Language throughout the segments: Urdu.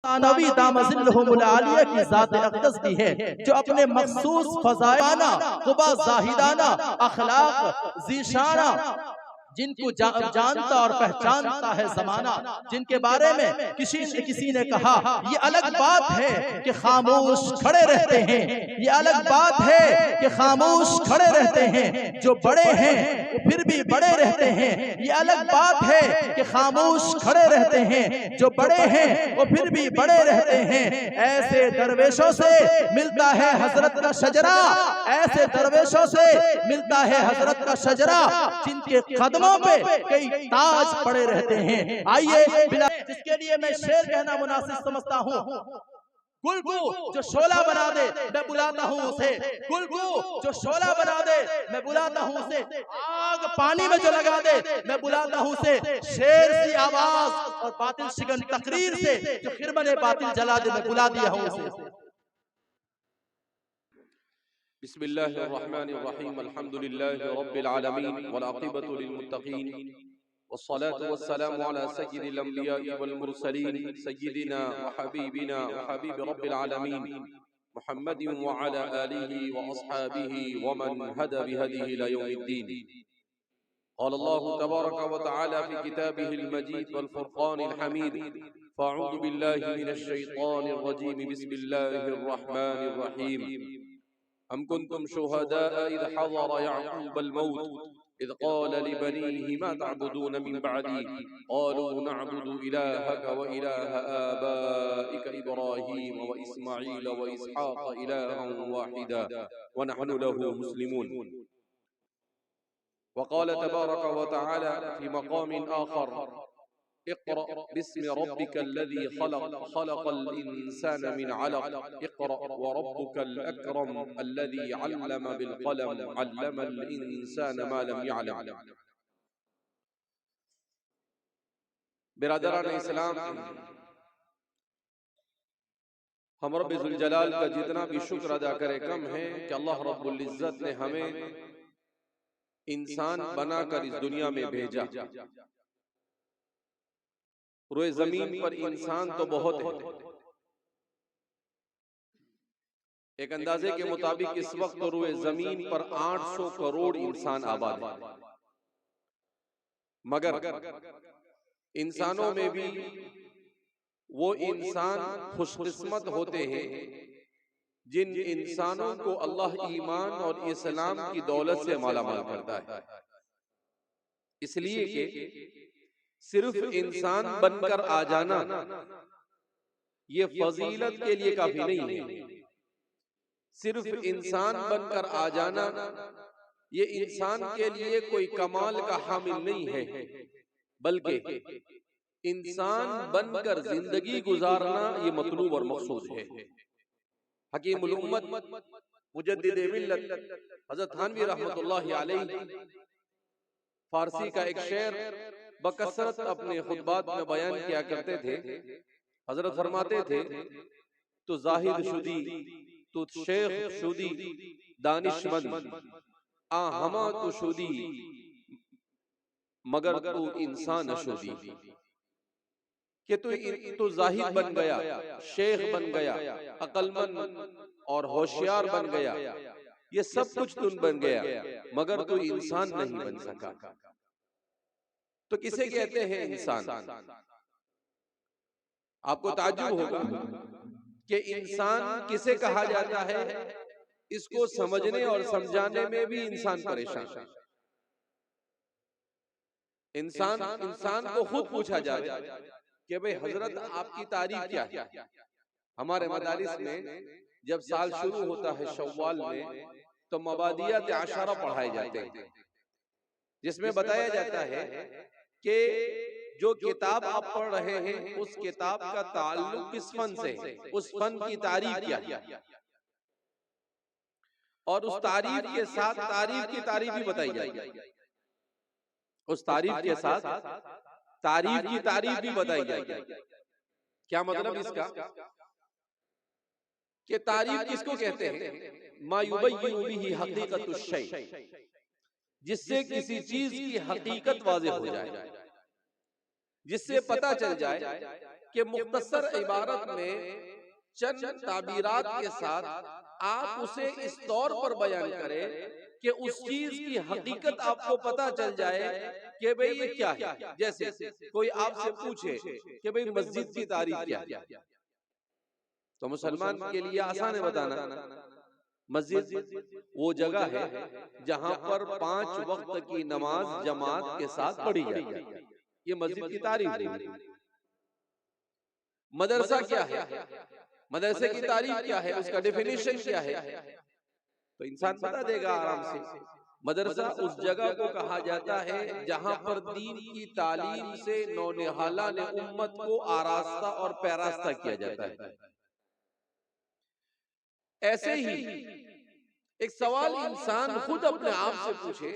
ثانوی دامزلہم العالیہ کی ذات اقدس بھی ہے جو اپنے مخصوص فضائلانہ قبا زاہدانہ اخلاق ذیشانہ جن کو جانتا اور پہچانتا ہے زمانہ، جن کے بارے میں کسی نے کہا یہ الگ بات ہے کہ خاموش کھڑے رہتے ہیں، یہ الگ بات ہے کہ خاموش کھڑے رہتے ہیں، جو بڑے ہیں وہ پھر بھی بڑے رہتے ہیں، یہ الگ بات ہے کہ خاموش کھڑے رہتے ہیں، جو بڑے ہیں وہ پھر بھی بڑے رہتے ہیں۔ ایسے درویشوں سے ملتا ہے حضرت کا شجرہ، ایسے درویشوں سے ملتا ہے حضرت کا شجرہ جن کے قدموں پہ کئی تاج پڑے رہتے ہیں۔ آئیے جس کے لیے میں شعر کہنا مناسب سمجھتا ہوں، گل کو جو شعلہ بنا دے میں بلاتا ہوں اسے، گل کو جو شعلہ بنا دے میں بلاتا ہوں اسے، آگ پانی میں جو لگا دے میں بلاتا ہوں اسے، شیر سی آواز اور باطل شکن تقریر سے جو خرمن باطل جلا دے میں بلا دیا ہوں اسے۔ بسم اللہ الرحمن الرحیم، الحمد للہ رب العالمین والعاقبۃ للمتقین، والصلاة والسلام على سید الانبیاء والمرسلین، سیدنا وحبیبنا وحبیب رب العالمین محمد وعلى آلہ واصحابہ ومن هدى بهدیہ الى یوم الدین۔ قال اللہ تبارک وتعالی فی کتابہ المجید والفرقان الحمید، فاعوذ باللہ من الشیطان الرجیم، بسم اللہ الرحمن الرحیم۔ أم كنتم شهداء إذ حضر يعقوب الموت إذ قال لبنيه ما تعبدون من بعدي قالوا نعبد إلهك وإله آبائك إبراهيم وإسماعيل وإسحاق إلها واحدا ونحن له مسلمون۔ وقال تبارك وتعالى في مقام آخر اقرأ باسم ربك الذي خلق، خلق الإنسان من علق، اقرأ وربك الأكرم الذي علم بالقلم، علم الإنسان ما لم يعلم۔ برادران اسلام، ہم رب ذوالجلال کا جتنا بھی شکر ادا کرے کم ہے کہ اللہ رب العزت نے ہمیں انسان بنا کر اس دنیا میں بھیجا۔ روئے زمین پر انسان تو بہت ہے، ایک اندازے کے مطابق اس وقت روئے زمین پر 800 کروڑ انسان آباد ہے، مگر انسانوں میں بھی وہ انسان خوش قسمت ہوتے ہیں جن انسانوں کو اللہ ایمان اور اسلام کی دولت سے مالا مال کرتا ہے، اس لیے کہ صرف انسان بن کر آ جانا یہ فضیلت کے لیے کافی نہیں ہے، صرف انسان بن کر آ جانا یہ انسان کے لیے کوئی کمال کا حامل نہیں ہے، بلکہ انسان بن کر زندگی گزارنا یہ مطلوب اور مقصود ہے۔ حکیم الامت مجدد ملت حضرت تھانوی رحمت اللہ علیہ فارسی کا ایک شعر بکثرت اپنے خطبات میں بیان کیا کرتے تھے۔ حضرت فرماتے تھے تو زاہد شدی، تو شیخ شدی، دانشمند آ ہما تو شدی، مگر تو انسان شدی، کہ تو زاہد بن گیا، شیخ بن گیا، عقل مند اور ہوشیار بن گیا، یہ سب کچھ تم بن گیا، مگر تو انسان نہیں بن سکا۔ تو کسے کہتے ہیں انسان؟ آپ کو تعجب ہوگا کہ انسان کسے کہا جاتا ہے، اس کو سمجھنے اور سمجھانے میں بھی انسان پریشان ہے۔ انسان کو خود پوچھا جائے کہ بھئی حضرت آپ کی تعریف کیا ہے؟ ہمارے مدارس میں جب سال شروع ہوتا ہے شوال میں تو مبادیات عشرہ پڑھائے جاتے ہیں، جس میں بتایا جاتا ہے کہ جو کتاب آپ پڑھ رہے ہیں اس کتاب کا تعلق کس فن سے ہے، اس فن کی تعریف کیا ہے، اور اس تعریف کے ساتھ تعریف کی تعریف بھی بتائی جائے گی، اس تعریف کے ساتھ تعریف کی تعریف بھی بتائی جائے گی۔ کیا مطلب اس کا؟ کہ تعریف کس کو کہتے ہیں؟ ما یبین بہ حقیقت الشیء، جس سے کسی چیز کی حقیقت واضح ہو جائے، جس سے پتہ چل جائے کہ مختصر عبارت میں چند تعبیرات کے ساتھ آپ اسے اس طور پر بیان کریں کہ اس چیز کی حقیقت آپ کو پتا چل جائے کہ بھئی یہ کیا ہے. جیسے کوئی آپ سے پوچھے کہ بھئی مسجد کی تعریف کیا ہے، تو مسلمان کے لیے آسان ہے بتانا. مسجد وہ جگہ ہے جہاں پر 5 وقت کی نماز جماعت کے ساتھ پڑھی جاتی ہے، یہ مسجد کی تعریف ہے. مدرسہ کیا ہے، مدرسے کی تعریف کیا ہے، اس کا ڈیفینیشن کیا ہے، تو انسان بتا دے گا آرام سے. مدرسہ اس جگہ کو کہا جاتا ہے جہاں پر دین کی تعلیم سے نونہالان امت کو آراستہ اور پیراستہ کیا جاتا ہے. ایسے ہی ایک سوال انسان خود اپنے آپ سے پوچھے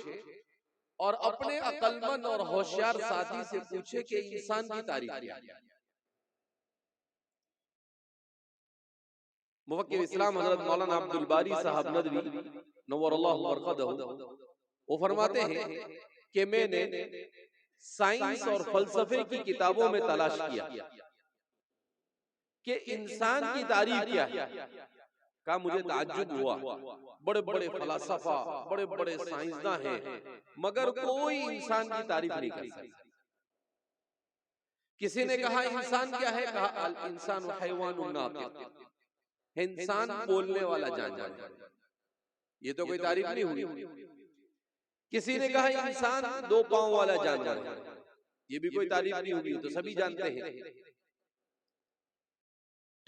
اور اپنے عقل مند اور ہوشیار ساتھی سے پوچھے کہ انسان کی تعریف کیا ہے. مفکر اسلام حضرت مولانا عبد الباری صاحب ندوی نور اللہ مرقدہ وہ فرماتے ہیں کہ میں نے سائنس اور فلسفے کی کتابوں میں تلاش کیا کہ انسان کی تعریف کیا ہے. کہا مجھے تعجب ہوا، بڑے بڑے فلاسفہ بڑے بڑے سائنسداں ہیں مگر کوئی انسان کی تعریف نہیں کر سکتا. کسی نے کہا انسان کیا ہے، کہا الانسان حیوان ناطق، انسان بولنے والا جانور ہے. یہ تو کوئی تعریف نہیں ہوئی. کسی نے کہا انسان 2 پاؤں والا جانور ہے، یہ بھی کوئی تعریف نہیں ہوئی، تو سبھی جانتے ہیں.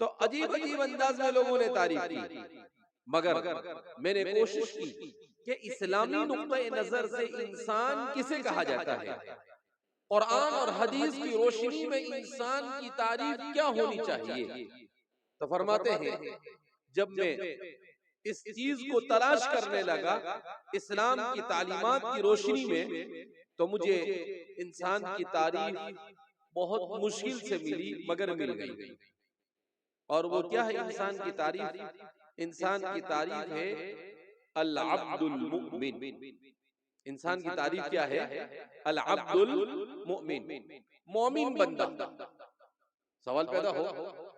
تو عجیب عجیب انداز میں لوگوں نے تعریف کی، مگر میں نے کوشش کی کہ اسلامی نقطہ نظر سے انسان کسے کہا جاتا ہے، قرآن اور حدیث کی روشنی میں انسان کی تعریف کیا ہونی چاہیے. تو فرماتے ہیں جب میں اس چیز کو تلاش کرنے لگا اسلام کی تعلیمات کی روشنی میں، تو مجھے انسان کی تعریف بہت مشکل سے ملی مگر مل گئی. اور وہ کیا ہے انسان کی تعریف؟ انسان کی تعریف ہے العبد المؤمن. انسان کی تعریف کیا ہے؟ العبد المؤمن، مومن بندہ. سوال پیدا ہو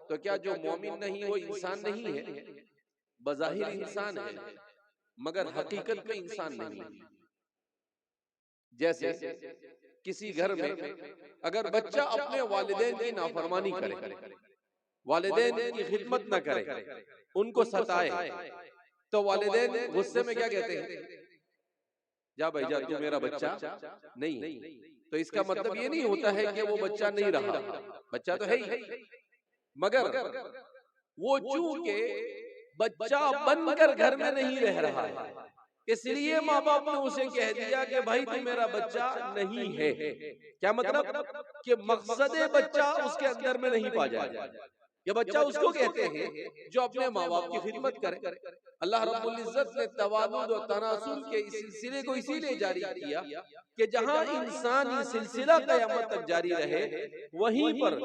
تو کیا جو مومن نہیں وہ انسان نہیں ہے؟ بظاہر انسان ہے مگر حقیقت میں انسان نہیں ہے. جیسے کسی گھر میں اگر بچہ اپنے والدین کی نافرمانی کرے، والدین کی خدمت نہ کرے، ان کو ستائے، تو والدین غصے میں کیا کہتے ہیں؟ جا بھائی جا، تو میرا بچہ نہیں. تو اس کا مطلب یہ نہیں ہوتا ہے کہ وہ بچہ نہیں رہا، بچہ تو ہے ہی، مگر وہ چونکہ بچہ بن کر گھر میں نہیں رہ رہا ہے، اس لیے ماں باپ نے اسے کہہ دیا کہ بھائی تو میرا بچہ نہیں ہے. کیا مطلب؟ کہ مقصد بچہ اس کے اندر میں نہیں پا جائے. یہ بچہ اس کو کہتے ہیں جو اپنے ماں باپ کی خدمت کرے. اللہ رب العزت نے توالد و تناسل کے اس سلسلے کو اسی لیے جاری کیا کہ جہاں انسان یہ سلسلہ قیامت تک جاری رہے، وہیں پر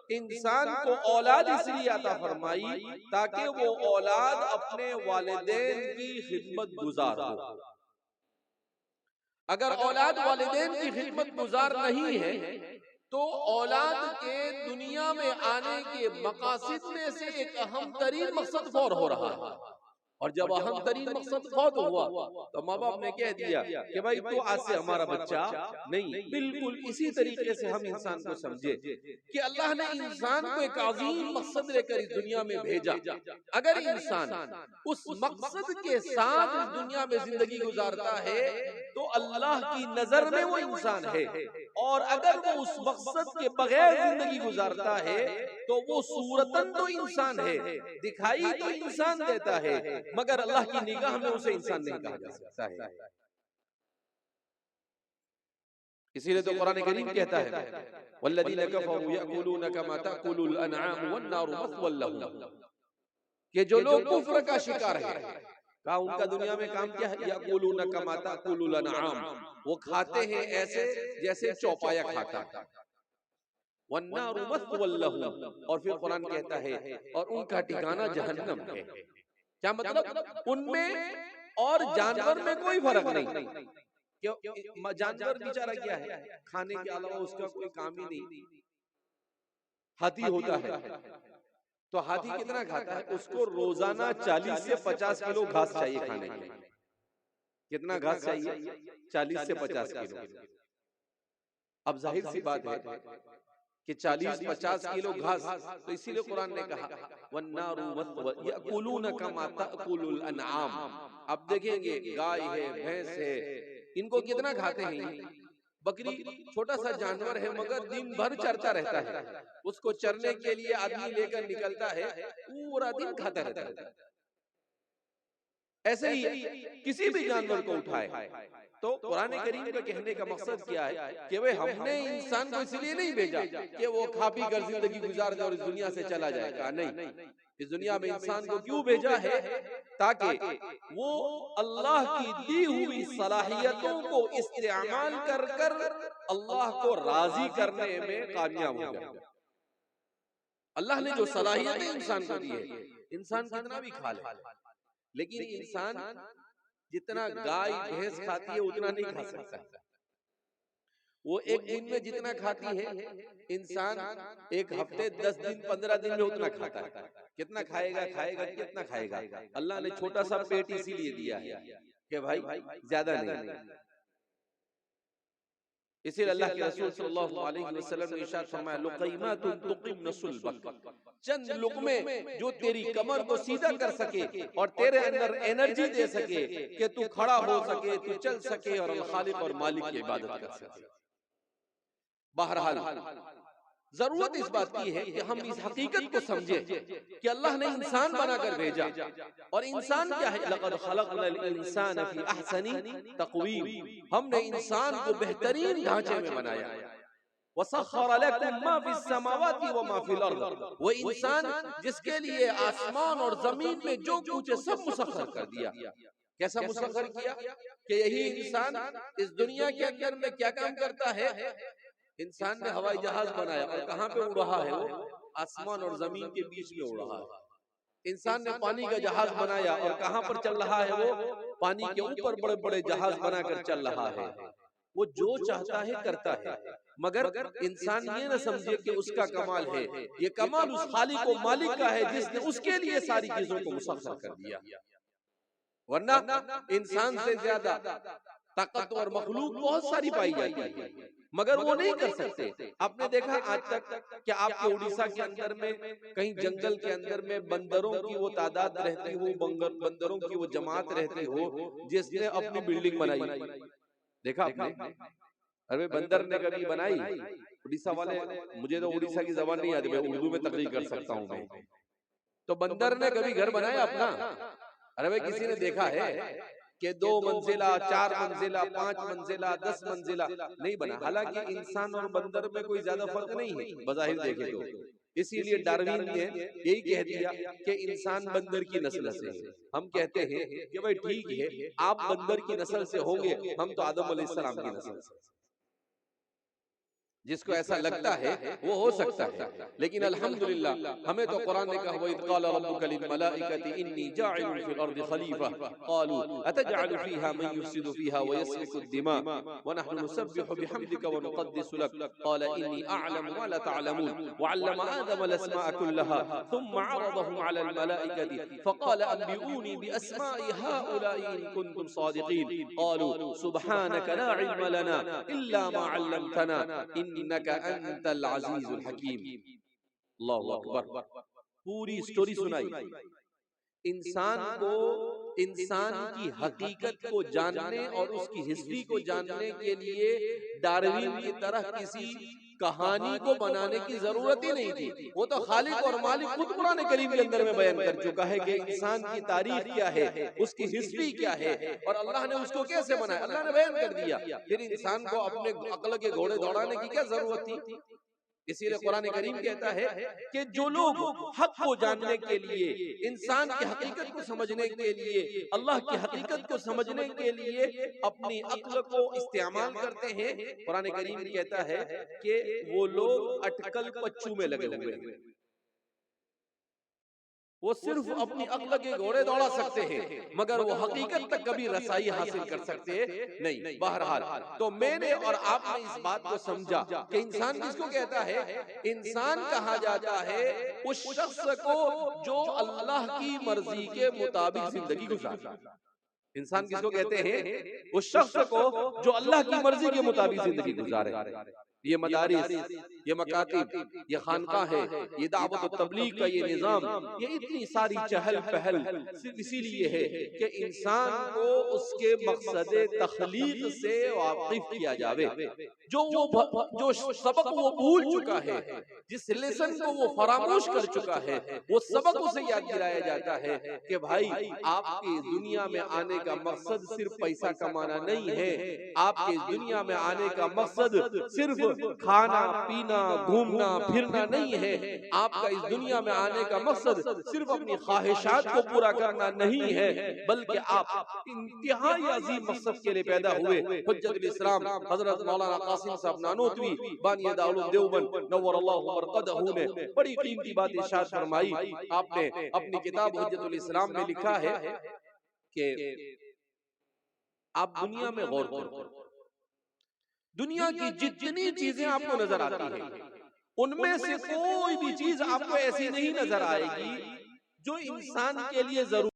انسان کو اولاد اس لیے عطا فرمائی تاکہ وہ اولاد اپنے والدین کی خدمت گزار ہو. اگر اولاد والدین کی خدمت گزار نہیں ہے تو اولاد کے دنیا میں آنے کے مقاصد میں سے ایک اہم ترین مقصد فوت ہو رہا ہے. اور جب اہم ترین مقصد فوت ہوا تو ماں باپ نے کہہ دیا کہ بھائی تو آج سے ہمارا بچہ نہیں. بالکل اسی طریقے سے ہم انسان کو سمجھے کہ اللہ نے انسان کو ایک عظیم مقصد لے کر اس دنیا میں بھیجا. اگر انسان اس مقصد کے ساتھ اس دنیا میں زندگی گزارتا ہے تو اللہ کی نظر میں وہ انسان ہے، اور اگر وہ اس مقصد کے بغیر زندگی گزارتا ہے تو وہ صورتاً تو انسان ہے، دکھائی تو انسان دیتا ہے، مگر اللہ کی نگاہ میں اسے انسان نہیں کہا جا سکتا ہے. اسی لیے تو قرآن کریم کہتا ہے والذین کفروا یأکلون کما تأکل الانعام والنار مثوی لهم، کہ جو لوگ کفر کا شکار ہیں، کہا ان کا دنیا میں کام کیا ہے؟ یأکلون کما تأکل الانعام، وہ کھاتے ہیں ایسے جیسے چوپایا کھاتا ہے. والنار مثوی لهم، اور پھر قرآن کہتا ہے اور ان کا ٹھکانہ جہنم ہے. کیا مطلب؟ ان میں اور جانور میں کوئی فرق نہیں. جانور بیچارہ کیا ہے؟ کھانے کے علاوہ اس کا کوئی کام ہی نہیں. ہاتھی ہوتا ہے تو ہاتھی کتنا کھاتا ہے؟ اس کو روزانہ 40 سے 50 کلو گھاس چاہیے کھانے کے لیے. کتنا گھاس چاہیے؟ 40 سے 50 کلو. اب ظاہر سی بات ہے کہ 40-50 کلو گھاس، تو اسی لیے قرآن نے کہا وَالنَّارُ مَثْوًى يَأْكُلُونَ كَمَا تَأْكُلُ الْأَنْعَامُ. آپ دیکھیں گے گائے ہے، بھینس ہے، ان کو کتنا کھاتے ہیں. بکری چھوٹا سا جانور ہے مگر دن بھر چرتا رہتا ہے. اس کو چرنے کے لیے آدمی لے کر نکلتا ہے، پورا دن کھاتا رہتا ہے. ایسے ہی کسی بھی جانور کو اٹھائے تو قرآن کریم کا کہنے کا مقصد کیا ہے کہ وہ ہم نے انسان کو اس لیے نہیں بھیجا کہ وہ کھا پی کر زندگی گزار دے اور اس دنیا سے چلا جائے گا. نہیں، اس دنیا میں انسان کو کیوں بھیجا ہے؟ تاکہ وہ اللہ کی دی ہوئی صلاحیتوں کو استعمال کر کر اللہ کو راضی کرنے میں کامیاب ہو جائے. اللہ نے جو صلاحیتیں انسان کو دی ہے، انسان کتنا بھی کھا لے، لیکن انسان جتنا گائے بھینس کھاتی ہے اتنا نہیں کھا سکتا. وہ ایک دن میں جتنا کھاتی ہے انسان ایک ہفتے 10 دن 15 دن میں اتنا کھاتا ہے. کتنا کھائے گا کتنا کھائے گا. اللہ نے چھوٹا سا پیٹ اسی لیے دیا ہے کہ بھائی زیادہ نہیں. اسی لیے اللہ کے رسول صلی اللہ علیہ وسلم نے ارشاد فرمایا لقیمات تقمن صلبک، چند لقمے جو تیری کمر کو سیدھا کر سکے اور تیرے اندر انرجی دے سکے کہ تو کھڑا ہو سکے، تو چل سکے اور الخالق اور مالک کی عبادت کر سکے. بہرحال ضرورت اس بات کی ہے کہ ہم اس حقیقت کو سمجھیں کہ اللہ نے انسان بنا کر بھیجا، اور انسان کیا ہے؟ لَقَدْ خَلَقْنَا الْإِنسَانَ فِي أَحْسَنِ تَقْوِيمٍ. ہم نے انسان کو بہترین ڈھانچے میں بنایا. وَسَخَّرَ لَكُم مَّا فِي السَّمَاوَاتِ وَمَا فِي الْأَرْضِ. وہ انسان جس کے لیے آسمان اور زمین میں جو کچھ ہے سب مسخر کر دیا. کیسا مسخر کیا؟ کہ یہی انسان اس دنیا کے اندر میں کیا کام کرتا ہے؟ انسان نے ہوائی جہاز بنایا اور کہاں پہ اڑ رہا ہے؟ وہ آسمان اور زمین کے بیچ میں اڑ رہا ہے. انسان نے پانی کا جہاز بنایا اور کہاں پر چل رہا ہے؟ وہ پانی کے اوپر بڑے بڑے جہاز بنا کر چل رہا ہے. وہ جو چاہتا ہے کرتا ہے، مگر انسان یہ نہ سمجھے کہ اس کا کمال ہے. یہ کمال اس خالق و مالک کا ہے جس نے اس کے لیے ساری چیزوں کو مسخر کر دیا. ورنہ انسان سے زیادہ طاقتور مخلوق بہت ساری پائی جاتی ہے مگر وہ نہیں کر سکتے. آپ نے دیکھا آج تک کہ آپ کے اڑیسہ کے اندر میں کہیں جنگل کے اندر میں بندروں کی وہ تعداد رہتی ہو، بندروں کی وہ جماعت رہتی ہو جس نے اپنی بلڈنگ بنائی. دیکھا آپ نے؟ ارے بندر نے کبھی بنائی؟ اڑیسہ والے، مجھے تو اڑیسہ کی زبان نہیں آتی، میں اردو میں تقریر کر سکتا ہوں میں. تو بندر نے کبھی گھر بنایا اپنا؟ ارے بھائی کسی نے دیکھا ہے کہ 2 منزلہ 4 منزلہ 5 منزلہ 10 منزلہ؟ نہیں بنا. حالانکہ انسان اور بندر میں کوئی زیادہ فرق نہیں ہے بظاہر دیکھے تو. اسی لیے ڈاروین نے یہی کہہ دیا کہ انسان بندر کی نسل سے ہے. ہم کہتے ہیں کہ بھائی ٹھیک ہے آپ بندر کی نسل سے ہوں گے، ہم تو آدم علیہ السلام کی نسل سے. جس کو ایسا لگتا ہے وہ ہو سکتا ہے، لیکن الحمدللہ ہمیں تو قرآن نے کہا وَإِذْ قَالَ رَبُّكَ لِلْمَلَائِكَةِ إِنِّي جَاعِلٌ فِي الْأَرْضِ خَلِيفَةً قَالُوا أَتَجْعَلُ فِيهَا مَن يُفْسِدُ فِيهَا وَيَسْفِكُ الدِّمَاءَ وَنَحْنُ نُسَبِّحُ بِحَمْدِكَ وَنُقَدِّسُ لَكَ قَالَ إِنِّي أَعْلَمُ مَا لَا تَعْلَمُونَ وَعَلَّمَ آدَمَ الْأَسْمَاءَ كُلَّهَا ثُمَّ عَرَضَهُمْ عَلَى الْمَلَائِكَةِ فَقَالَ أَنبِئُونِي بِأَسْمَاءِ هَؤُلَاءِ إِن كُنتُمْ صَادِقِينَ قَالُوا سُبْحَانَكَ لَا عِلْمَ لَنَا إِلَّا مَا عَلَّمْتَنَا إِنَّكَ أَنتَ العزیز الحکیم. اللہ اکبر. پوری سٹوری سنائی. انسان کو انسان کی حقیقت کو جاننے اور اس کی ہسٹری کو جاننے کے لیے ڈاروین کی طرح کسی کہانی کو بنانے کی ضرورت ہی نہیں تھی. وہ تو خالق اور مالک خود قرآن کریم کے اندر میں بیان کر چکا ہے کہ انسان کی تاریخ کیا ہے، اس کی ہسٹری کیا ہے اور اللہ نے اس کو کیسے بنایا. اللہ نے بیان کر دیا. پھر انسان کو اپنے عقل کے گھوڑے دوڑانے کی کیا ضرورت تھی؟ اسی لیے قرآن کریم کہتا ہے کہ جو لوگ حق کو جاننے کے لیے، انسان کی حقیقت کو سمجھنے کے لیے، اللہ کی حقیقت کو سمجھنے کے لیے اپنی عقل کو استعمال کرتے ہیں، قرآن کریم کہتا ہے کہ وہ لوگ اٹکل پچو میں لگے ہوئے ہیں. وہ صرف اپنی عقل کے گھوڑے دوڑا سکتے ہیں مگر وہ حقیقت تک کبھی رسائی حاصل کر سکتے نہیں. بہرحال تو میں نے اور آپ نے اس بات کو سمجھا کہ انسان کس کو کہتا ہے؟ انسان کہا جاتا ہے اس شخص کو جو اللہ کی مرضی کے مطابق زندگی گزارتا. انسان کس کو کہتے ہیں؟ اس شخص کو جو اللہ کی مرضی کے مطابق زندگی گزارے. یہ مدارس، یہ مکاتب، یہ خانقاہ ہے، یہ دعوت و تبلیغ کا یہ نظام، یہ اتنی ساری چہل پہل صرف اسی لیے ہے کہ انسان کو اس کے مقصد تخلیق سے واقف کیا جاوے. جو سبق وہ بھول چکا ہے، جس لیسن کو وہ فراموش کر چکا ہے، وہ سبق اسے یاد دلایا جاتا ہے کہ بھائی آپ کی دنیا میں آنے کا مقصد صرف پیسہ کمانا نہیں ہے. آپ کی دنیا میں آنے کا مقصد صرف کھانا پینا گھومنا پھرنا نہیں ہے. آپ کا اس دنیا میں آنے کا مقصد صرف اپنی خواہشات کو پورا کرنا نہیں ہے، بلکہ آپ انتہائی عظیم مقصد کے لیے پیدا ہوئے. حجت الاسلام حضرت مولانا قاسم صاحب نانوتوی بانی دارالعلوم دیوبند نور اللہ مرقدہ نے بڑی قیمتی بات ارشاد فرمائی. آپ نے اپنی کتاب حجت الاسلام میں لکھا ہے کہ آپ دنیا میں غور کرو، دنیا کی جتنی چیزیں آپ کو نظر آتی ہیں ان میں سے کوئی بھی چیز آپ کو ایسی نہیں نظر آئے گی جو انسان کے لیے ضروری